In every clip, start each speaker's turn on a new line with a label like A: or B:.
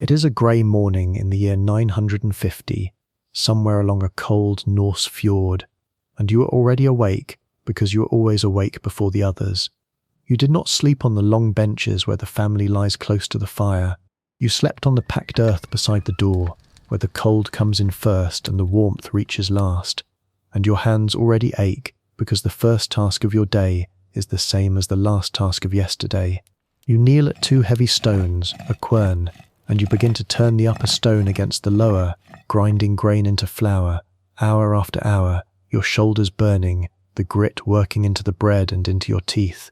A: It is a grey morning in the year 950, somewhere along a cold Norse fjord, and you are already awake because you are always awake before the others. You did not sleep on the long benches where the family lies close to the fire. You slept on the packed earth beside the door, where the cold comes in first and the warmth reaches last, and your hands already ache because the first task of your day is the same as the last task of yesterday. You kneel at two heavy stones, a quern, and you begin to turn the upper stone against the lower, grinding grain into flour, hour after hour, your shoulders burning, the grit working into the bread and into your teeth.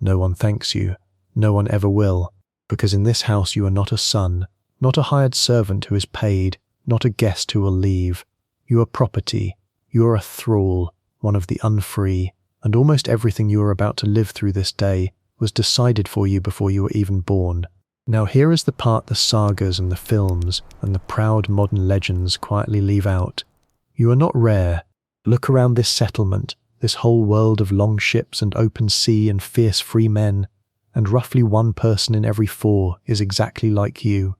A: No one thanks you, no one ever will, because in this house you are not a son, not a hired servant who is paid, not a guest who will leave. You are property, you are a thrall, one of the unfree, and almost everything you are about to live through this day was decided for you before you were even born. Now here is the part the sagas and the films and the proud modern legends quietly leave out. You are not rare. Look around this settlement, this whole world of longships and open sea and fierce free men, and roughly one person in every four is exactly like you.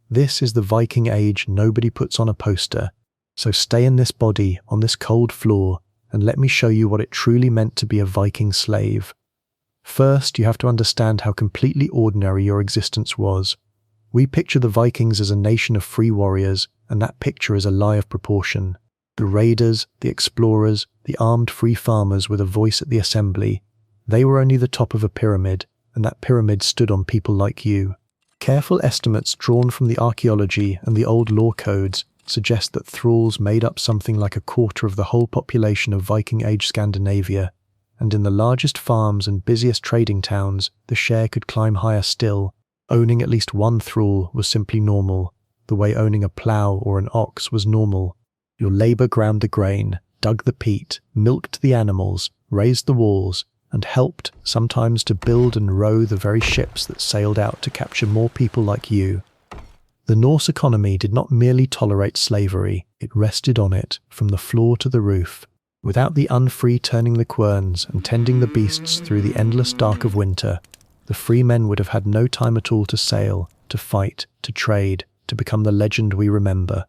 A: This is the Viking Age nobody puts on a poster, so stay in this body on this cold floor and let me show you what it truly meant to be a Viking slave. First, you have to understand how completely ordinary your existence was. We picture the Vikings as a nation of free warriors, and that picture is a lie of proportion. The raiders, the explorers, the armed free farmers with a voice at the assembly, they were only the top of a pyramid, and that pyramid stood on people like you. Careful estimates drawn from the archaeology and the old law codes suggest that thralls made up something like a quarter of the whole population of Viking Age Scandinavia, and in the largest farms and busiest trading towns, the share could climb higher still. Owning at least one thrall was simply normal, the way owning a plough or an ox was normal. Your labour ground the grain, dug the peat, milked the animals, raised the walls, and helped, sometimes, to build and row the very ships that sailed out to capture more people like you. The Norse economy did not merely tolerate slavery, it rested on it, from the floor to the roof. Without the unfree turning the querns and tending the beasts through the endless dark of winter, the free men would have had no time at all to sail, to fight, to trade, to become the legend we remember.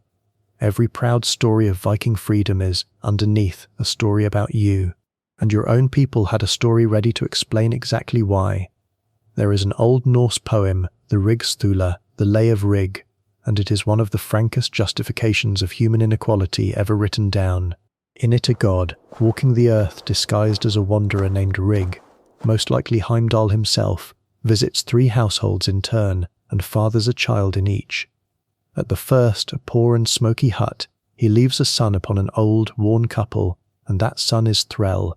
A: Every proud story of Viking freedom is, underneath, a story about you, and your own people had a story ready to explain exactly why. There is an old Norse poem, the Rígsþula, the Lay of Rig, and it is one of the frankest justifications of human inequality ever written down. In it a god, walking the earth disguised as a wanderer named Rig, most likely Heimdall himself, visits 3 households in turn and fathers a child in each. At the first, a poor and smoky hut, he leaves a son upon an old, worn couple, and that son is thrall.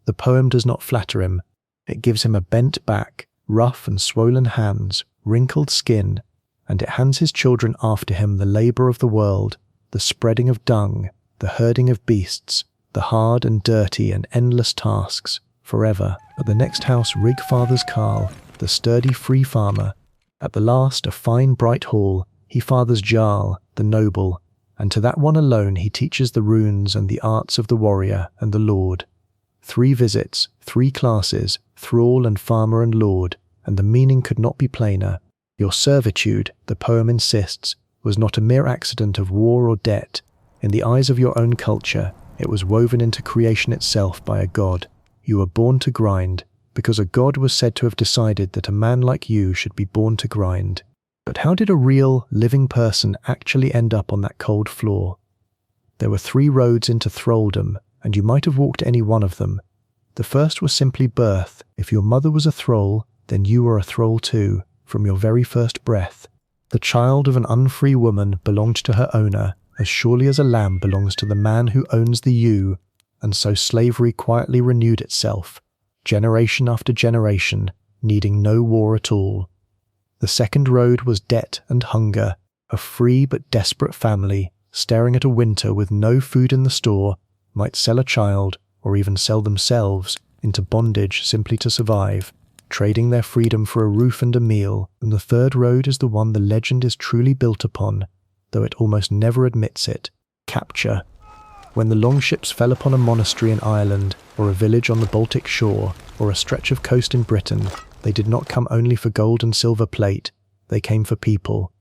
A: The poem does not flatter him. It gives him a bent back, rough and swollen hands, wrinkled skin, and it hands his children after him the labour of the world, the spreading of dung, the herding of beasts, the hard and dirty and endless tasks, forever. At the next house Rig fathers Carl, the sturdy free farmer. At the last, a fine bright hall, he fathers Jarl, the noble, and to that one alone he teaches the runes and the arts of the warrior and the lord. 3 visits, 3 classes, thrall and farmer and lord, and the meaning could not be plainer. Your servitude, the poem insists, was not a mere accident of war or debt. In the eyes of your own culture, it was woven into creation itself by a god. You were born to grind, because a god was said to have decided that a man like you should be born to grind. But how did a real, living person actually end up on that cold floor? There were 3 roads into thralldom, and you might have walked any one of them. The first was simply birth. If your mother was a thrall, then you were a thrall too, from your very first breath. The child of an unfree woman belonged to her owner, as surely as a lamb belongs to the man who owns the ewe, and so slavery quietly renewed itself, generation after generation, needing no war at all. The second road was debt and hunger, a free but desperate family, staring at a winter with no food in the store, might sell a child, or even sell themselves, into bondage simply to survive, trading their freedom for a roof and a meal. And the third road is the one the legend is truly built upon, though it almost never admits it: capture. When the longships fell upon a monastery in Ireland, or a village on the Baltic shore, or a stretch of coast in Britain, they did not come only for gold and silver plate, they came for people.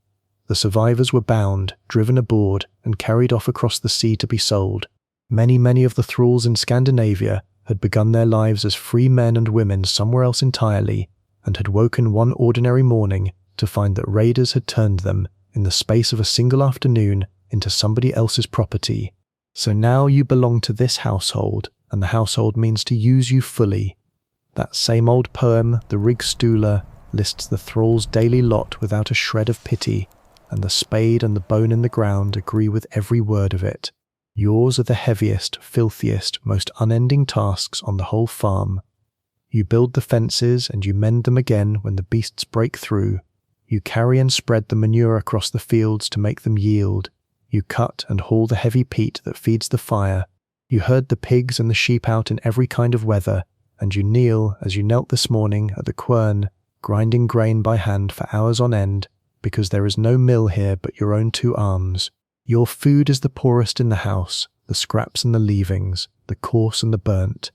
A: The survivors were bound, driven aboard, and carried off across the sea to be sold. Many of the thralls in Scandinavia had begun their lives as free men and women somewhere else entirely, and had woken one ordinary morning to find that raiders had turned them, in the space of a single afternoon, into somebody else's property. So now you belong to this household, and the household means to use you fully. That same old poem, the Rígsþula, lists the thrall's daily lot without a shred of pity, and the spade and the bone in the ground agree with every word of it. Yours are the heaviest, filthiest, most unending tasks on the whole farm. You build the fences and you mend them again when the beasts break through. You carry and spread the manure across the fields to make them yield. You cut and haul the heavy peat that feeds the fire. You herd the pigs and the sheep out in every kind of weather, and you kneel, as you knelt this morning, at the quern, grinding grain by hand for hours on end, because there is no mill here but your own two arms. Your food is the poorest in the house, the scraps and the leavings, the coarse and the burnt.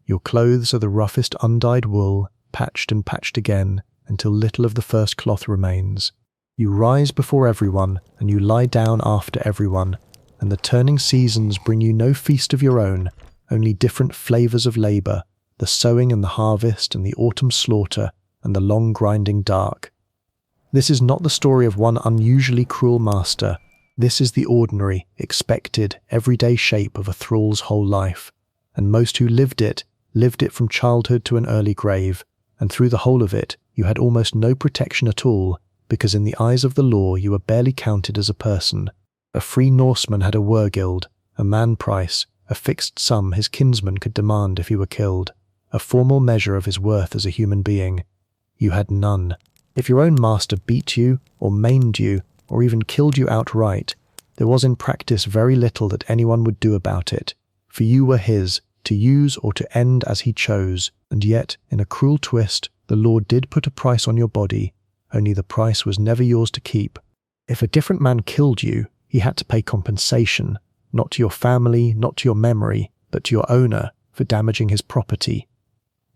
A: Your clothes are the roughest undyed wool, patched and patched again, until little of the first cloth remains. You rise before everyone, and you lie down after everyone, and the turning seasons bring you no feast of your own, only different flavours of labour, the sowing and the harvest and the autumn slaughter and the long grinding dark. This is not the story of one unusually cruel master. This is the ordinary, expected, everyday shape of a thrall's whole life, and most who lived it from childhood to an early grave, and through the whole of it you had almost no protection at all, because in the eyes of the law you were barely counted as a person. A free Norseman had a wergild, a man price, a fixed sum his kinsman could demand if he were killed, a formal measure of his worth as a human being. You had none. If your own master beat you, or maimed you, or even killed you outright, there was in practice very little that anyone would do about it, for you were his, to use or to end as he chose, and yet, in a cruel twist, the law did put a price on your body, only the price was never yours to keep. If a different man killed you, he had to pay compensation, not to your family, not to your memory, but to your owner, for damaging his property.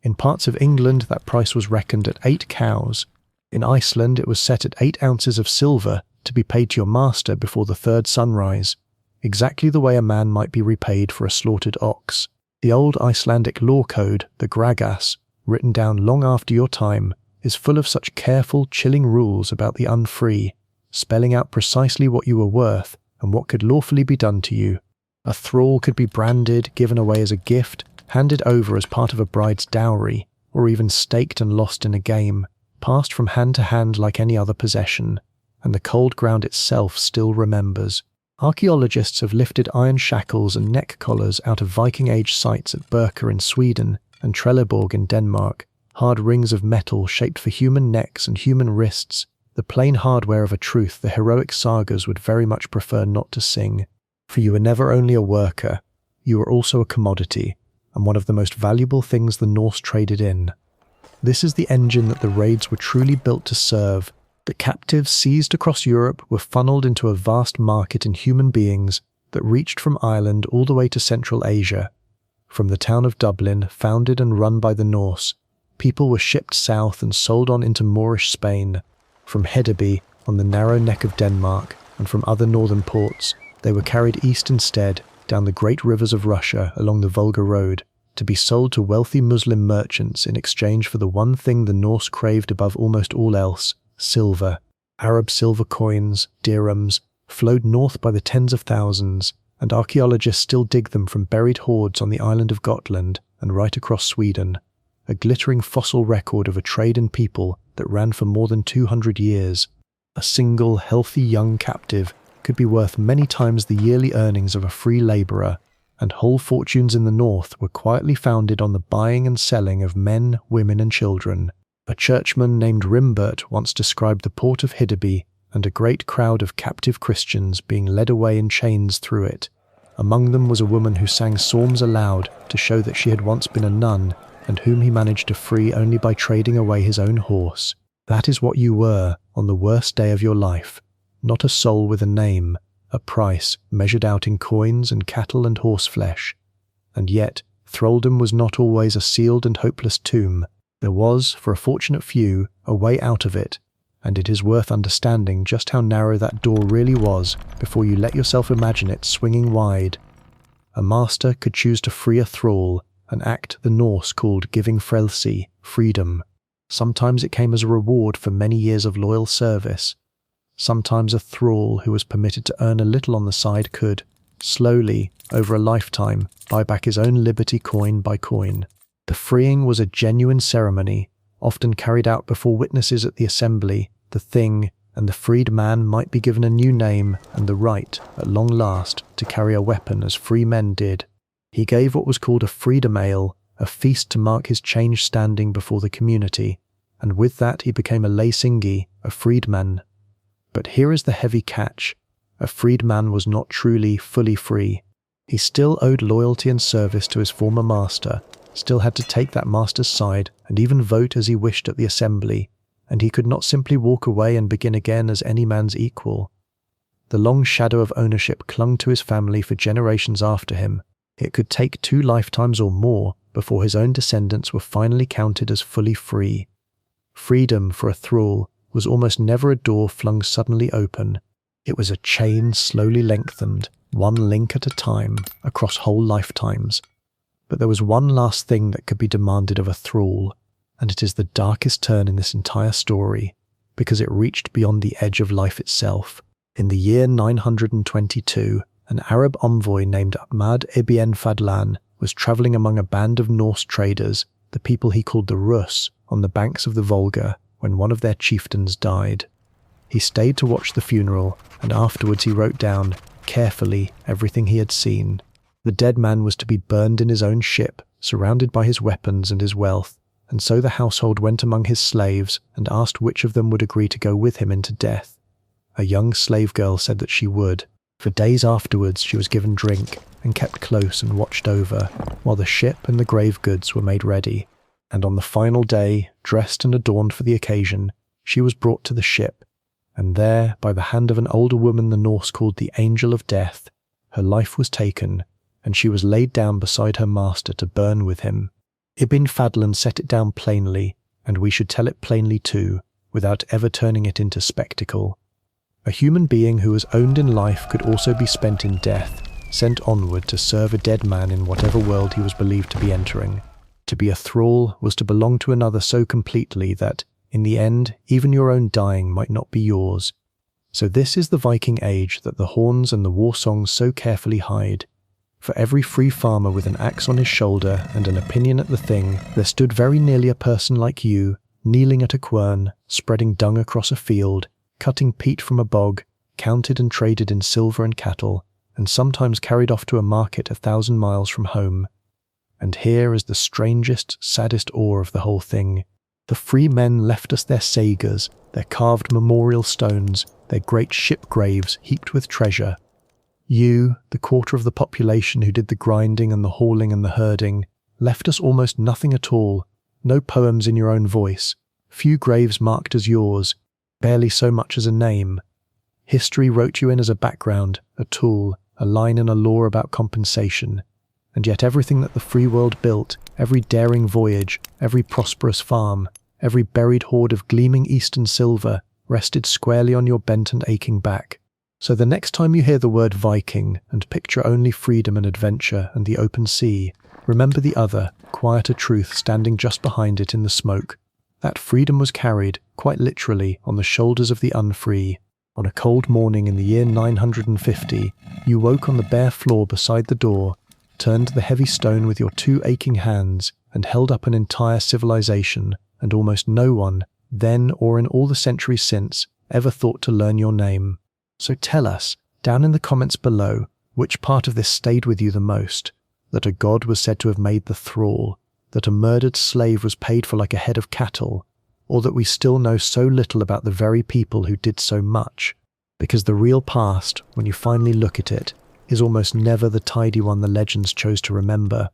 A: In parts of England that price was reckoned at 8 cows. In Iceland it was set at 8 ounces of silver to be paid to your master before the third sunrise, exactly the way a man might be repaid for a slaughtered ox. The old Icelandic law code, the Gragas, written down long after your time, is full of such careful, chilling rules about the unfree, spelling out precisely what you were worth and what could lawfully be done to you. A thrall could be branded, given away as a gift, handed over as part of a bride's dowry, or even staked and lost in a game, passed from hand to hand like any other possession, and the cold ground itself still remembers. Archaeologists have lifted iron shackles and neck collars out of Viking Age sites at Birka in Sweden and Trelleborg in Denmark, hard rings of metal shaped for human necks and human wrists, the plain hardware of a truth the heroic sagas would very much prefer not to sing. For you were never only a worker, you were also a commodity, and one of the most valuable things the Norse traded in. This is the engine that the raids were truly built to serve. The captives seized across Europe were funneled into a vast market in human beings that reached from Ireland all the way to Central Asia. From the town of Dublin, founded and run by the Norse, people were shipped south and sold on into Moorish Spain. From Hedeby, on the narrow neck of Denmark, and from other northern ports, they were carried east instead, down the great rivers of Russia along the Volga road, to be sold to wealthy Muslim merchants in exchange for the one thing the Norse craved above almost all else: silver. Arab silver coins, dirhams, flowed north by the tens of thousands, and archaeologists still dig them from buried hoards on the island of Gotland and right across Sweden, a glittering fossil record of a trade in people that ran for more than 200 years. A single, healthy young captive could be worth many times the yearly earnings of a free labourer, and whole fortunes in the north were quietly founded on the buying and selling of men, women and children. A churchman named Rimbert once described the port of Hedeby and a great crowd of captive Christians being led away in chains through it. Among them was a woman who sang psalms aloud to show that she had once been a nun, and whom he managed to free only by trading away his own horse. That is what you were on the worst day of your life, not a soul with a name, a price measured out in coins and cattle and horseflesh. And yet, thraldom was not always a sealed and hopeless tomb. There was, for a fortunate few, a way out of it, and it is worth understanding just how narrow that door really was before you let yourself imagine it swinging wide. A master could choose to free a thrall, an act the Norse called giving frelsi, freedom. Sometimes it came as a reward for many years of loyal service. Sometimes a thrall who was permitted to earn a little on the side could, slowly, over a lifetime, buy back his own liberty coin by coin. The freeing was a genuine ceremony, often carried out before witnesses at the assembly. The thing and the freed man might be given a new name and the right, at long last, to carry a weapon as free men did. He gave what was called a freedom ale, a feast to mark his changed standing before the community, and with that he became a leisingi, a freedman. But here is the heavy catch. A freedman was not truly, fully free. He still owed loyalty and service to his former master, still had to take that master's side and even vote as he wished at the assembly, and he could not simply walk away and begin again as any man's equal. The long shadow of ownership clung to his family for generations after him. It could take 2 lifetimes or more before his own descendants were finally counted as fully free. Freedom for a thrall was almost never a door flung suddenly open. It was a chain slowly lengthened, one link at a time, across whole lifetimes. But there was one last thing that could be demanded of a thrall, and it is the darkest turn in this entire story, because it reached beyond the edge of life itself. In the year 922, an Arab envoy named Ahmad ibn Fadlan was travelling among a band of Norse traders, the people he called the Rus, on the banks of the Volga, when one of their chieftains died. He stayed to watch the funeral, and afterwards he wrote down, carefully, everything he had seen. The dead man was to be burned in his own ship, surrounded by his weapons and his wealth, and so the household went among his slaves and asked which of them would agree to go with him into death. A young slave girl said that she would. For days afterwards she was given drink and kept close and watched over, while the ship and the grave goods were made ready. And on the final day, dressed and adorned for the occasion, she was brought to the ship, and there, by the hand of an older woman the Norse called the Angel of Death, her life was taken, and she was laid down beside her master to burn with him. Ibn Fadlan set it down plainly, and we should tell it plainly too, without ever turning it into spectacle. A human being who was owned in life could also be spent in death, sent onward to serve a dead man in whatever world he was believed to be entering. To be a thrall was to belong to another so completely that, in the end, even your own dying might not be yours. So this is the Viking Age that the horns and the war songs so carefully hide. For every free farmer with an axe on his shoulder and an opinion at the thing, there stood very nearly a person like you, kneeling at a quern, spreading dung across a field, cutting peat from a bog, counted and traded in silver and cattle, and sometimes carried off to a market 1,000 miles from home. And here is the strangest, saddest awe of the whole thing. The free men left us their sagers, their carved memorial stones, their great ship graves heaped with treasure. You, the quarter of the population who did the grinding and the hauling and the herding, left us almost nothing at all, no poems in your own voice, few graves marked as yours, barely so much as a name. History wrote you in as a background, a tool, a line in a law about compensation, and yet everything that the free world built, every daring voyage, every prosperous farm, every buried hoard of gleaming eastern silver, rested squarely on your bent and aching back. So the next time you hear the word Viking and picture only freedom and adventure and the open sea, remember the other, quieter truth standing just behind it in the smoke. That freedom was carried, quite literally, on the shoulders of the unfree. On a cold morning in the year 950, you woke on the bare floor beside the door, turned the heavy stone with your 2 aching hands, and held up an entire civilization, and almost no one, then or in all the centuries since, ever thought to learn your name. So tell us, down in the comments below, which part of this stayed with you the most? That a god was said to have made the thrall, that a murdered slave was paid for like a head of cattle, or that we still know so little about the very people who did so much? Because the real past, when you finally look at it, is almost never the tidy one the legends chose to remember.